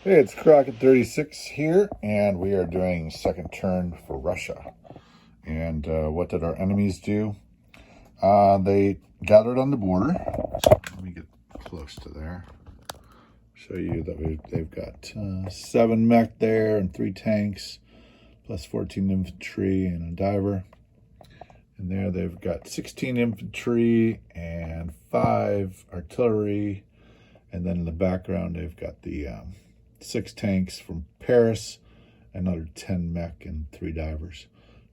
Hey, it's Crockett36 here, and we are doing second turn for Russia. And what did our enemies do? They gathered on the border. So let me get close to there. Show you that they've got 7 mech there and 3 tanks, plus 14 infantry and a diver. And there they've got 16 infantry and 5 artillery. And then in the background, they've got the 6 tanks from Paris, another 10 mech and 3 divers,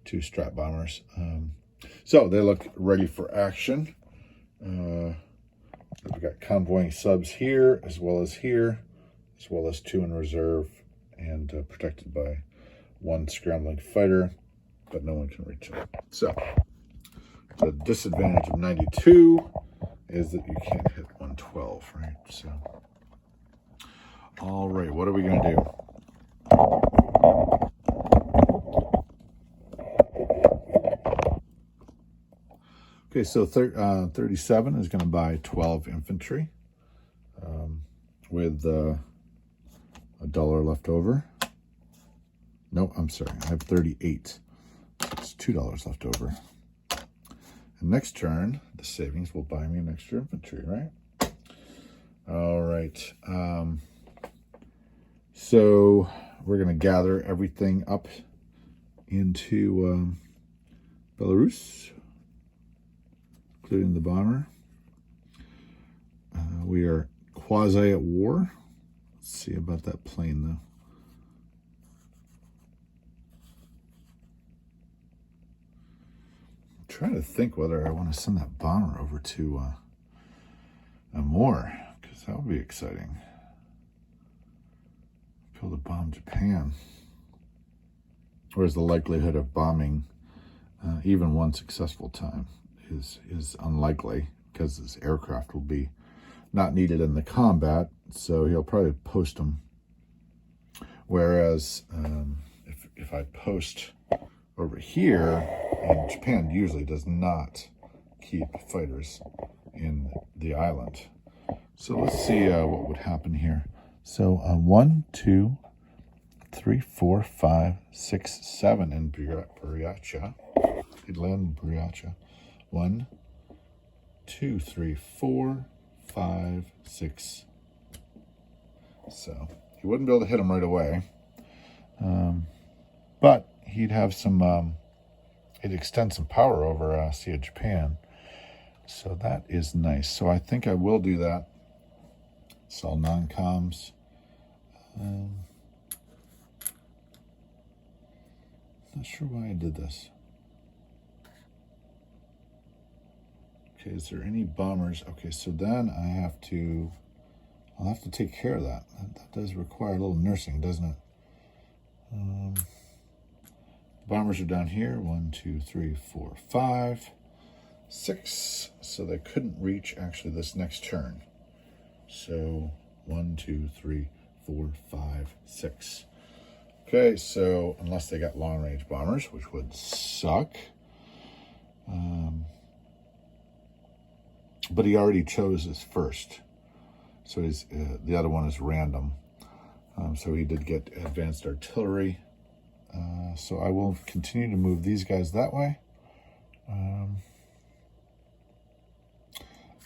2 strat bombers. So they look ready for action. We've got convoying subs here, as well as 2 in reserve, and protected by 1 scrambling fighter, but no one can reach it. So the disadvantage of 92 is that you can't hit 112, right? So, all right, what are we going to do? Okay, so 37 is going to buy 12 infantry with $1 left over. No, I'm sorry, I have 38. So it's $2 left over. And next turn, the savings will buy me an extra infantry, right? All right. So we're going to gather everything up into Belarus, including the bomber. We are quasi at war. Let's see about that plane, though. I'm trying to think whether I want to send that bomber over to Amur, because that would be exciting. Kill to bomb Japan. Whereas the likelihood of bombing even one successful time is unlikely, because his aircraft will be not needed in the combat, so he'll probably post them. Whereas if I post over here, and Japan usually does not keep fighters in the island. So let's see what would happen here. So 1, 2, 3, 4, 5, 6, 7 in Buryatia. He'd land in Buryatia. 1, 2, 3, 4, 5, 6. So he wouldn't be able to hit him right away. But he'd have some, he'd extend some power over Sea of Japan. So that is nice. So I think I will do that. Sell non-coms. Not sure why I did this. Okay, is there any bombers? Okay, so then I'll have to take care of that. That does require a little nursing, doesn't it? Bombers are down here. 1, 2, 3, 4, 5, 6. So they couldn't reach actually this next turn. So 1, 2, 3, 4, 5, 6. Okay, so unless they got long-range bombers, which would suck. But he already chose his first. So the other one is random. So he did get advanced artillery. So I will continue to move these guys that way.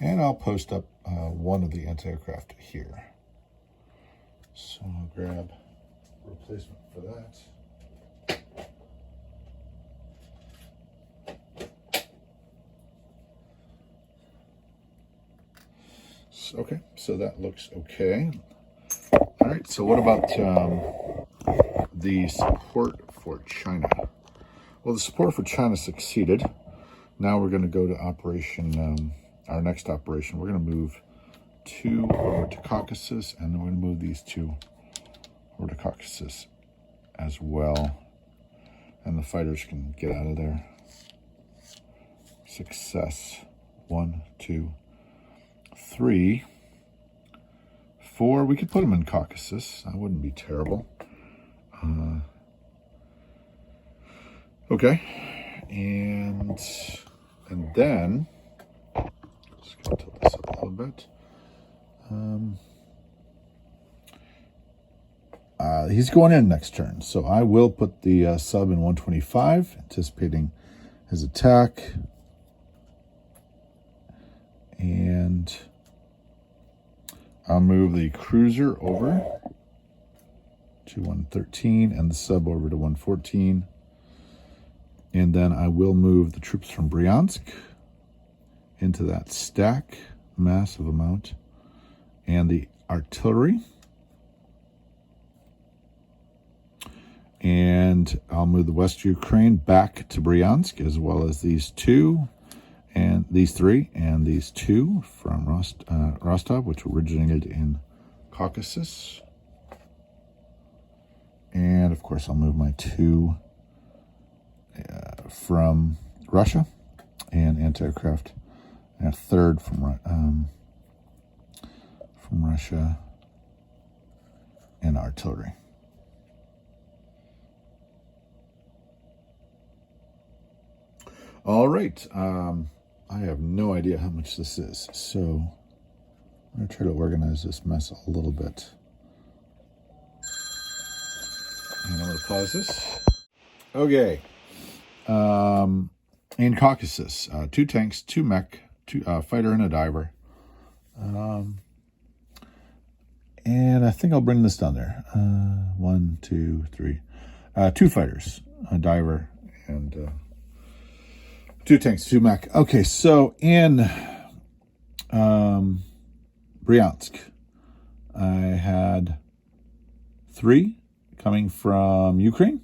And I'll post up one of the anti-aircraft here. So I'll grab a replacement for that. Okay, so that looks okay. All right, so what about the support for China? Well, the support for China succeeded. Now we're going to go to operation, our next operation. We're going to move 2 over to Caucasus, and then we're going to move these 2 over to Caucasus as well. And the fighters can get out of there. Success. 1, 2, 3, 4. We could put them in Caucasus. That wouldn't be terrible. Okay, and then just gonna tilt this up a little bit. he's going in next turn. So I will put the sub in 125, anticipating his attack. And I'll move the cruiser over to 113 and the sub over to 114. And then I will move the troops from Bryansk into that stack, massive amount, and the artillery. And I'll move the West Ukraine back to Bryansk, as well as these two, and these three, and these two from Rostov, which originated in Caucasus. And of course, I'll move my two from Russia and anti-aircraft, and a third from Russia and artillery. All right. I have no idea how much this is, so I'm going to try to organize this mess a little bit. And I'm going to pause this. Okay. In Caucasus, 2 tanks, 2 mech, 2 fighter and a diver. And I think I'll bring this down there. 1, 2, 3. 2 fighters, a diver, and 2 tanks, 2 mech. Okay, so in Bryansk, I had 3 coming from Ukraine,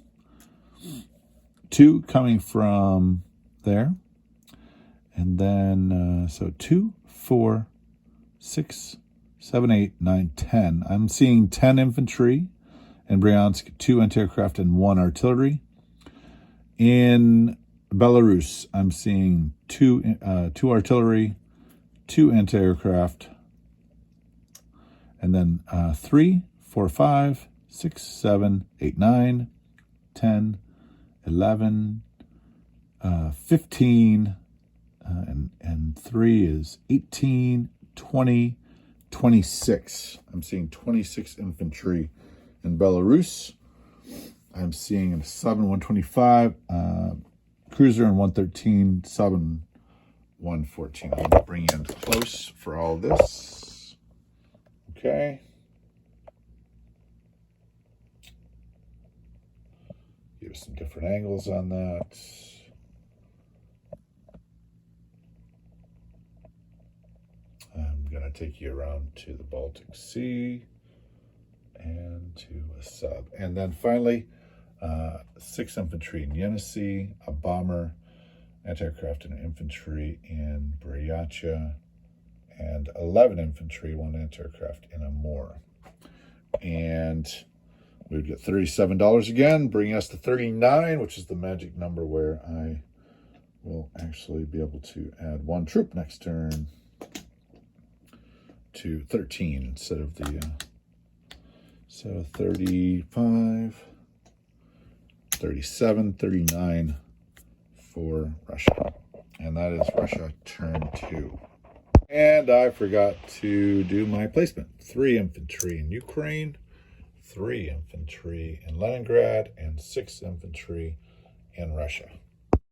2 coming from there, and then so 2, 4, 6, 7, 8, 9, 10. I'm seeing 10 infantry in Bryansk, 2 anti-aircraft, and 1 artillery. In Belarus, I'm seeing 2 artillery, 2 anti-aircraft, and then 3, 4, 5, 6, 7, 8, 9, 10, 11, 15, and 3 is 18, 20, 26. I'm seeing 26 infantry in Belarus. I'm seeing a sub in 125, cruiser in 113, sub in 114. I'm going to bring in close for all this. Okay. Give some different angles on that. I'm going to take you around to the Baltic Sea and to a sub. And then finally, 6 infantry in Yenisei, a bomber, anti-aircraft and infantry in Buryatia, and 11 infantry, 1 anti-aircraft in Amur. And we would get $37 again, bringing us to 39, which is the magic number where I will actually be able to add 1 troop next turn to 13 instead of the so 35, 37, 39 for Russia. And that is Russia turn 2. And I forgot to do my placement. 3 infantry in Ukraine, 3 infantry in Leningrad, and 6 infantry in Russia.